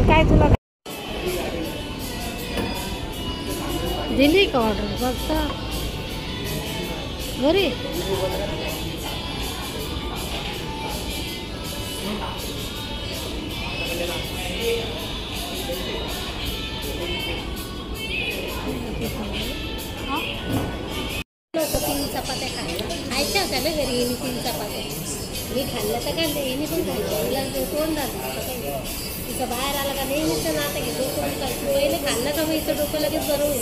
मग काय तुला दिली का ऑर्डर बघता घरी? तीन चपात्या खायच्या होत्या ना घरी, हिने 3 चपात्या मी खाल्ल्या तर खाल्ल्या, हिने पण खायच्या. हिला कोण झालं तिचं बाहेर आलं का नेहमीचं नातं घे डोकं पहिले खाल्लं का मग हिचं डोकं लगेच बरं होईल.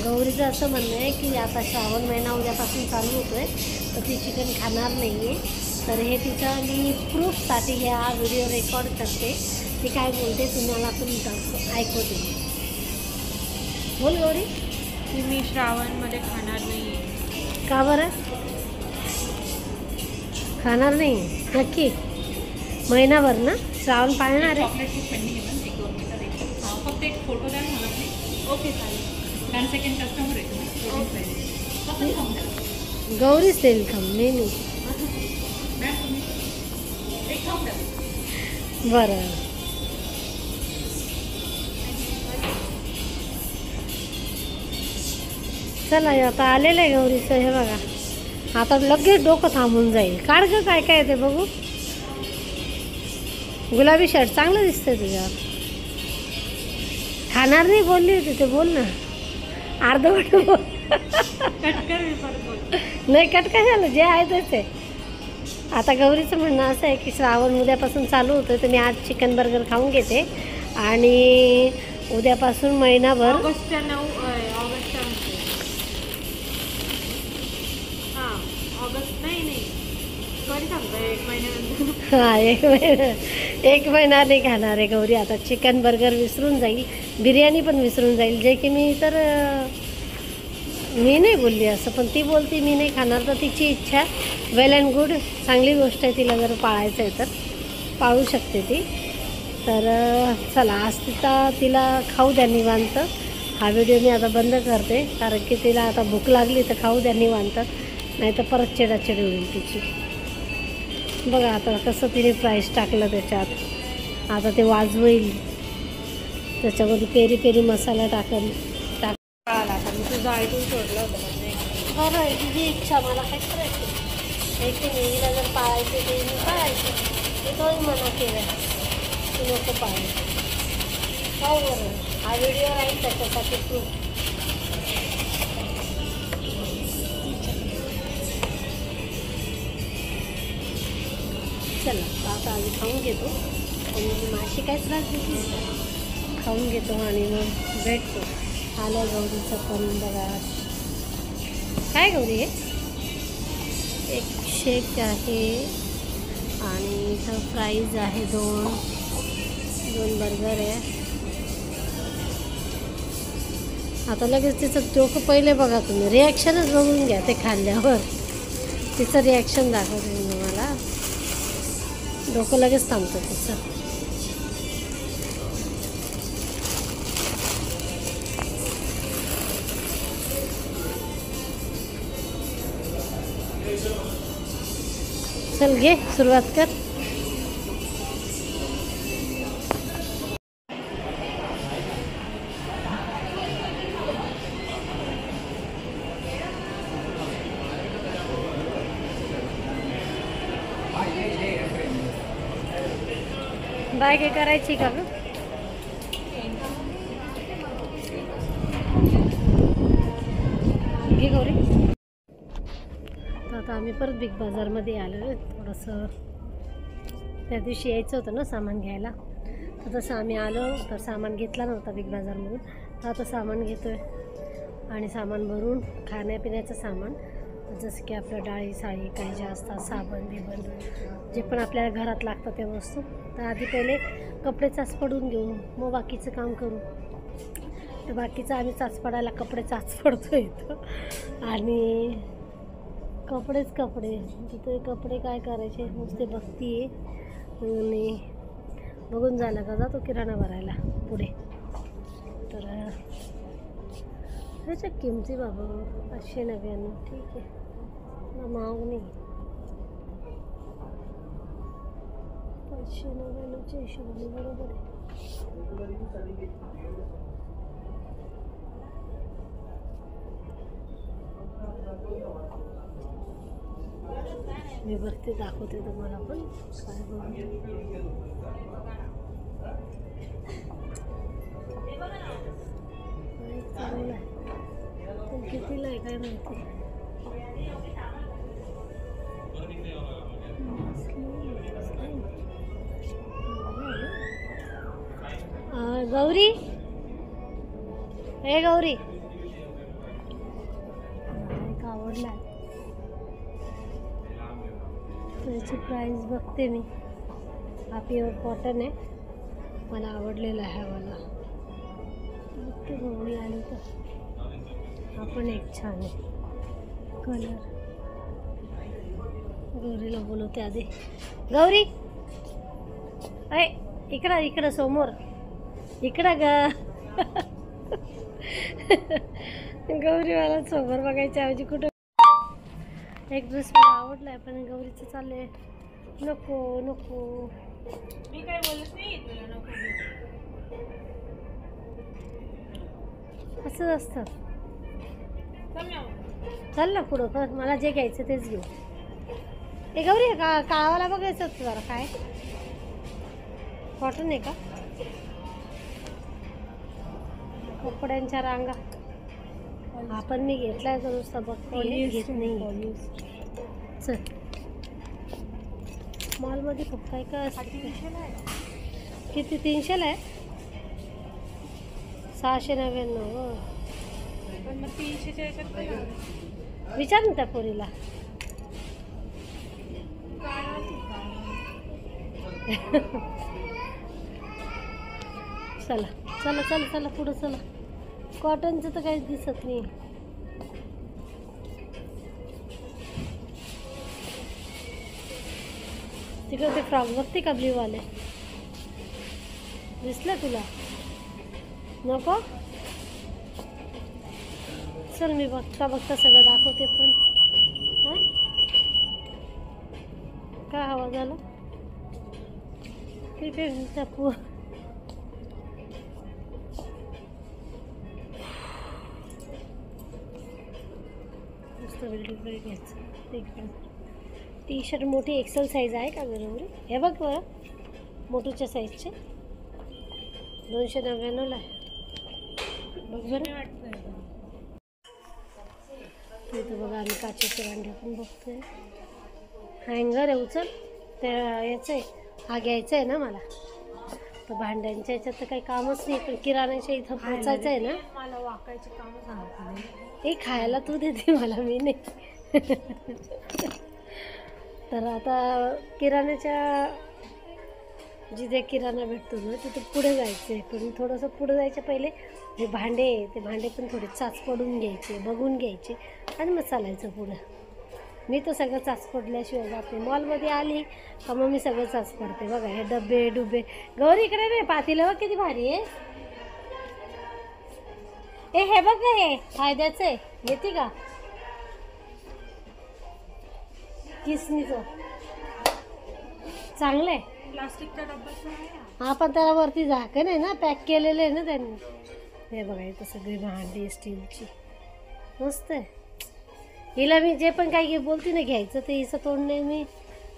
गौरीचं असं म्हणणं आहे की आता श्रावण महिना उद्यापासून चालू होतोय तर ती चिकन खाणार नाही आहे. तर हे तिचं मी प्रूफसाठी हा व्हिडिओ रेकॉर्ड करते. ती काय बोलते तुम्हाला पण ऐकवते. बोल गौरी. की मी श्रावणमध्ये खाणार नाही. का बरं खाणार नाही? नक्की महिनाभर ना श्रावण पाळणार आहे? फक्त एक फोटो द्या मला प्लीज. ओके चालेल. 10 सेकंड कस्टमर आहे. गौरीच देईल का? नाही बरं. चला आता आलेलं आहे गौरीचं. हे बघा आता लगेच डोकं थांबून जाईल. काढ गं काय काय ते बघू. गुलाबी शर्ट चांगलं दिसतंय तुझ्यावर. खाणार नाही बोलली होती ते बोल ना. अर्धवट बोल. नाही कट काय झालं जे आहे तेच आहे. आता गौरीचं म्हणणं असं आहे की श्रावण उद्यापासून चालू होतं तर मी आज चिकन बर्गर खाऊन घेते आणि उद्यापासून महिनाभर ऑगस्टच्या 9 ऑगस्टच्या ऑगस्ट नाही सॉरी सांगतो 1 महिन्यानंतर. हां 1 महिना नाही खाणार आहे गौरी. आता चिकन बर्गर विसरून जाईल, बिर्याणी पण विसरून जाईल. जे की मी नाही बोलली असं, पण ती बोलती मी नाही खाणार. तर तिची इच्छा वेल अँड गुड, चांगली गोष्ट आहे. तिला जर पाळायचं आहे तर पाळू शकते ती. तर चला आज तिला खाऊ द्या निवांत. हा व्हिडिओ मी आता बंद करते कारण की तिला आता भूक लागली तर खाऊ द्या निवांत, नाही तर परत चिडाचिडी होईल तिची. बघा आता कसं तिने प्राईस टाकलं त्याच्यात. आता ते वाजवेल, त्याच्यामध्ये पेरी पेरी मसाला टाकून आता मी तुझं ऐकून सोडलं होतं म्हणजे. बरं आहे तुझी इच्छा, मला काय करायचं आहे की हिला जर पाळायचे ते मी पाळायचं. ते तोही मना केलं तू नको पाळायचं. काय बरं हा व्हिडिओ राहील त्याच्यासाठी प्रूफ. चला आता आम्ही खाऊन घेतो आणि माशी काय त्रास देते खाऊन घेतो आणि मग भेटतो. आलं गौरीचं पण बघा. काय गौरी आहे? एक शेक आहे आणि इथं फ्राईज आहे 2 बर्गर आहे. आता लगेच तिचं डोकं पहिले बघा तुम्ही, रिॲक्शनच बघून घ्या ते खाल्ल्यावर. तिचं रिॲक्शन दाखवते मी मला. डोकं लगेच थांबतं तिचं. चल घे सुरुवात कर. बाय काय करायची का ग? घे गौरी. आता आम्ही परत बिग बाजारमध्ये आलो. थोडंसं त्या दिवशी यायचं होतं ना सामान घ्यायला, तर तसं आम्ही आलो तर सामान घेतला नव्हता बिग बाजारमधून. तर आता सामान घेतो आहे आणि सामान भरून खाण्यापिण्याचं सामान जसं की आपलं डाळी साळी काही जे असतात, साबण बिबण जे पण आपल्याला घरात लागतं त्या वस्तू. तर आधी पहिले कपडे चाच पडून घेऊ, मग बाकीचं काम करू. तर बाकीचं आम्ही चाच पडायला कपडे चाच पडतो इथं आणि कपडेच कपडे. तिथे कपडे काय करायचे नुसते बघती आहे आणि बघून झालं का जातो किराणा भरायला पुढे. तर त्याच्या किमती बाबा 599 ठीक आहे, महाग नाही. 599च्या हिशोबाने बरोबर आहे. मी बघते, दाखवते तुम्हाला पण काय चांगलं आहे. पण कितीला आहे काय माहिती. गौरी, हे गौरी, एक आवडला. त्याची प्राइस बघते मी. हा प्युअर कॉटन आहे, मला आवडलेला आहे मला. बघते गौरी आली तर. हा पण एक छान आहे कलर. गौरीला बोलवते आधी. गौरी, अय इकडं इकडं समोर इकडं ग. गौरी मला समोर बघायच्या ऐवजी कुठं. एक ड्रेस मला आवडला आहे पण गौरीचं चाललंय नको नको. मी काय बोलत नाही तुला नको. असंच असतं. चल ना पुढं कर, मला जे घ्यायचं तेच घेऊ. हे गौरी काळावाला बघायचं होतं जरा. काय कॉटन आहे का? कपड्यांच्या रांगा. हा पण मी घेतलाय तर नुसता बघते, घेत नाही. चल मॉलमध्ये खूप काय काय असतं. किती? 300ला आहे. 699. पण मग 300च्या याच्यात काय विचार ना त्या पोरीला. चला चला चला चला पुढं चला. कॉटनचं तर काहीच दिसत नाही. तिकडे ते फ्रॉक बघते का ब्ल्यू वाले? दिसलं तुला? नको. चल मी बघता बघता सगळं दाखवते. पण काय हवा झाला? तिथे टाकू. मस्त वेगळी घ्यायचं. टी शर्ट मोठी एक्सेल साईज आहे का बरोबर? हे बघ बरं, मोठूच्या साईजचे 299ला आहे. बघ बरं. तिथं बघा आम्ही काचेचे भांडे पण बघतोय. हँगर आहे. उचल त्या याचं आहे. हा घ्यायचा आहे ना मला. तर भांड्यांच्या याच्यात तर काही कामच नाही, पण किराण्याच्या इथं पोचायचं आहे ना. मला वाकायचे काम सांगते. हे खायला तू देते मला, मी नाही. तर आता किराण्याच्या जिथे किराणा भेटतो ना तिथे पुढे जायचं आहे. पण थोडंसं पुढे जायच्या पहिले हे भांडे पण थोडे चाच पडून घ्यायचे, बघून घ्यायचे आणि मग चालायचं पुढं. मी तर सगळं चाच पडल्याशिवाय जात नाही. मॉलमध्ये आली का मग मी सगळं चाच पडते. बघा हे डबे डुबे. गौरी इकडे रे, पातेलं बघ किती भारी आहे. हे बघ हे फायद्याचं आहे. येते का? किसनीचं चांगलं आहे. प्लास्टिकचा डब्बाच आहे. हा पण त्याला वरती झाकण आहे ना, पॅक केलेलं आहे ना त्यांनी. हे बघा इथं सगळी भांडी स्टीलची मस्त आहे. हिला मी जे पण काही बोलते ना घ्यायचं ते हिचं तोंड नाही. मी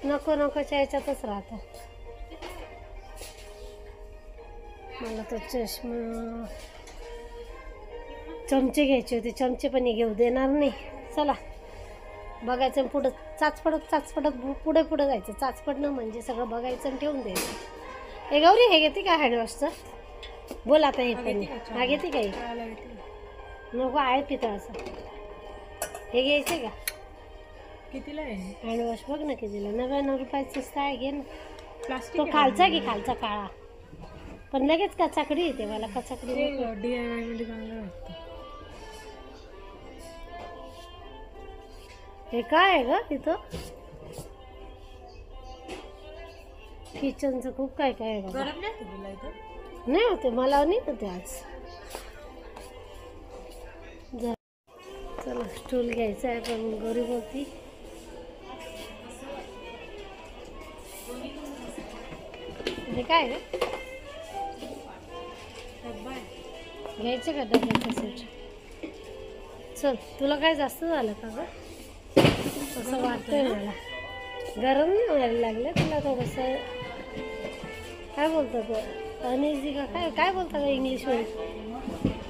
नको नकोच्या याच्यातच राहतो. मला तर चष्मा चमचे घ्यायचे होते. चमचे पण घेऊ देणार नाही. चला बघायचं पुढं. चाच पडत पुढे जायचं. चाच पडणं म्हणजे सगळं बघायचं आणि ठेवून द्यायचं. हे गौरी हे घेते का हँडवॉशचं? बोल आता. हे पण हा घेते का? नको आहे पितळाचं. हे घ्यायचं का? कितीला आहे हँडवॉश? बघ ना कितीला. 99 रुपयाचंच आहे. घे ना. प्लास्टिक तो खालचा घे, खालचा काळा. पण लगेच कचाकडी येते मला. कचाकडी DIY मध्ये चांगलं वाटतं. हे काय आहे ग तिथं? किचनचं खूप काय काय आहे बघा. गरम नाही तुला इथं? नाही होते मला, नाही होते आज. चला स्टूल घ्यायचा आहे पण गौरी बोलती हे काय ग डब्बा आहे. घ्यायचं का डब्याचं सेट? चल तुला काय जास्त झालं का ग? असं वाटतंय मला. गरम नाही व्हायला लागलं तुला थोडंसं? काय बोलतो तो अनइझी का काय काय बोलता का इंग्लिशमध्ये?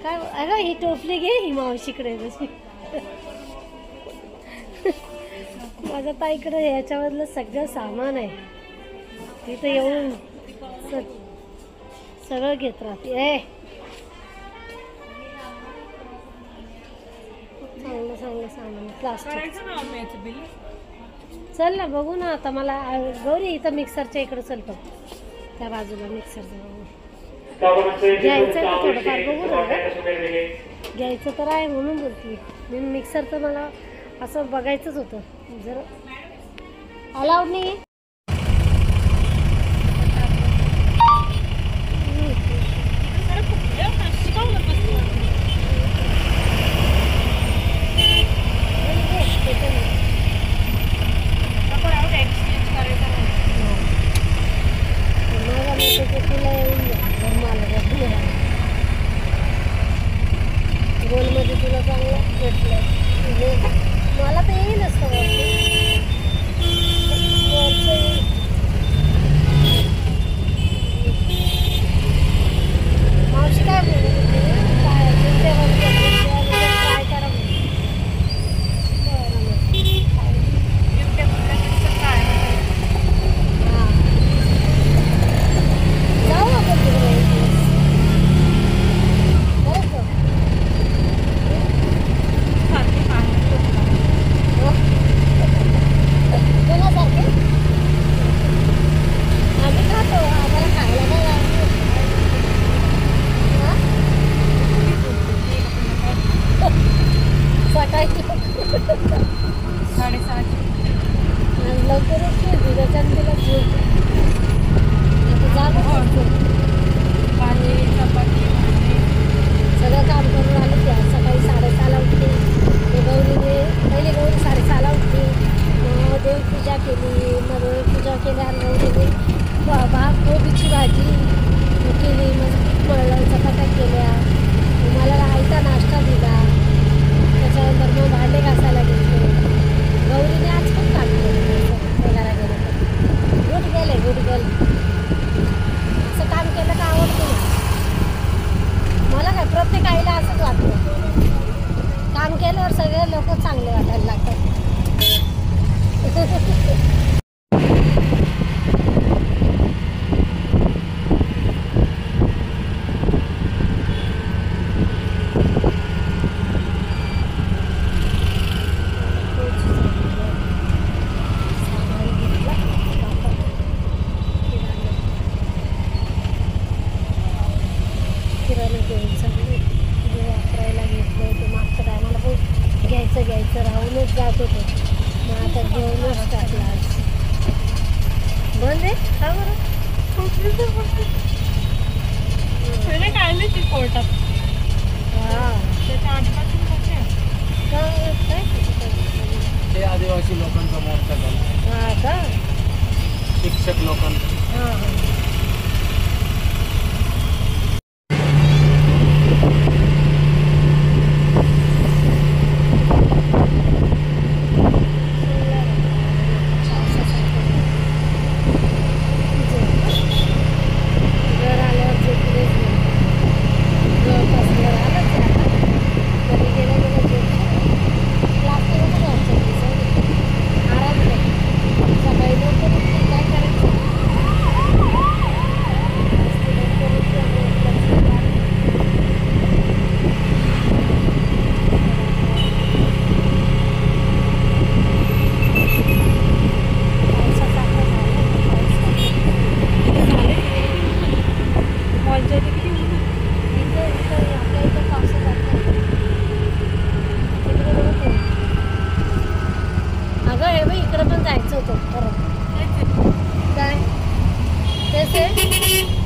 काय अगं ही टोपली घे ही मावशीकडे जशी. माझ्या ताईकडे याच्यामधलं सगळं सामान आहे. तिथं येऊन सगळं घेत राहते. चांगलं चांगलं सामान प्लास्टिक. करायचं ना आम्ही याचं बिल. चल ना बघू ना आता. मला गौरी इथं मिक्सरच्या इकडं चल पण त्या बाजूला मिक्सरच्या घ्यायचं तर थोडंफार बघू ना ग. घ्यायचं तर आहे म्हणून बोलते मी. मिक्सरचं मला असं बघायचंच होतं. जर अलाउड नाही गोलमध्ये तुला चांगलं भेटलं. मला तर येईल असतं मावशी काय बोलत होती? काय ट्राय करा हां जाऊ आपण तिकडे. आम्ही खातो आम्हाला खायला काय लागतं? सकाळी 6:30. लवकरच ठेवते त्याच्यानं तिला झोप. आता जागं पडतो. भाजी चपाती भाजी सगळं काम करून आलं की आज सकाळी 6:30ला उठते. ते गौरीने पहिले गौरी 6:30ला उठते. मग देवपूजा केली. मग देवपूजा केल्यावर गौरीने कोबीची भाजी केली. मग मळलं चपात्या केल्या. मला आईचा नाश्ता दिला. त्याच्यानंतर मग भांडे घासायला घेतले. गौरीने आज खूप काम केलं. बघायला गेलं तर गुड गर्ल आहे. Good girl. असं काम केलं का आवडतं ना मला. काय प्रत्येक आईला असंच वाटतं. काम केल्यावर सगळे लोक चांगले वाटायला लागतात. किराणा घेऊन चालले. जे वापरायला घेतलं ते मागच्या टायमाला पण घ्यायचं राहूनच जात होतं. मग आता घेऊनच टाकला आज. बंद आहे का बरं? पहिले काढली ती कोर्टात. हां त्याच्या आधीपासून कसे काय ते आदिवासी लोकांचा मोर्चा झाला. हां का शिक्षक लोकांचा. हां हां घर आल्यावर झोपलेच नाही. जवळपास घर आलंच आहे आता. कधी गेलं झोप. क्लासला नको जायचं आराम कर. सकाळी लवकर उठून काय करायचं? लवकर उठून पावसाचा आता झाला. मॉलच्या इथे किती ऊन आहे. इथं आपल्या इथं पावसाचं आता तिकडे बघत आहे. अगं हे बघ इकडं पण जायचं होतं परत. तेच आहे. काय तेच आहे.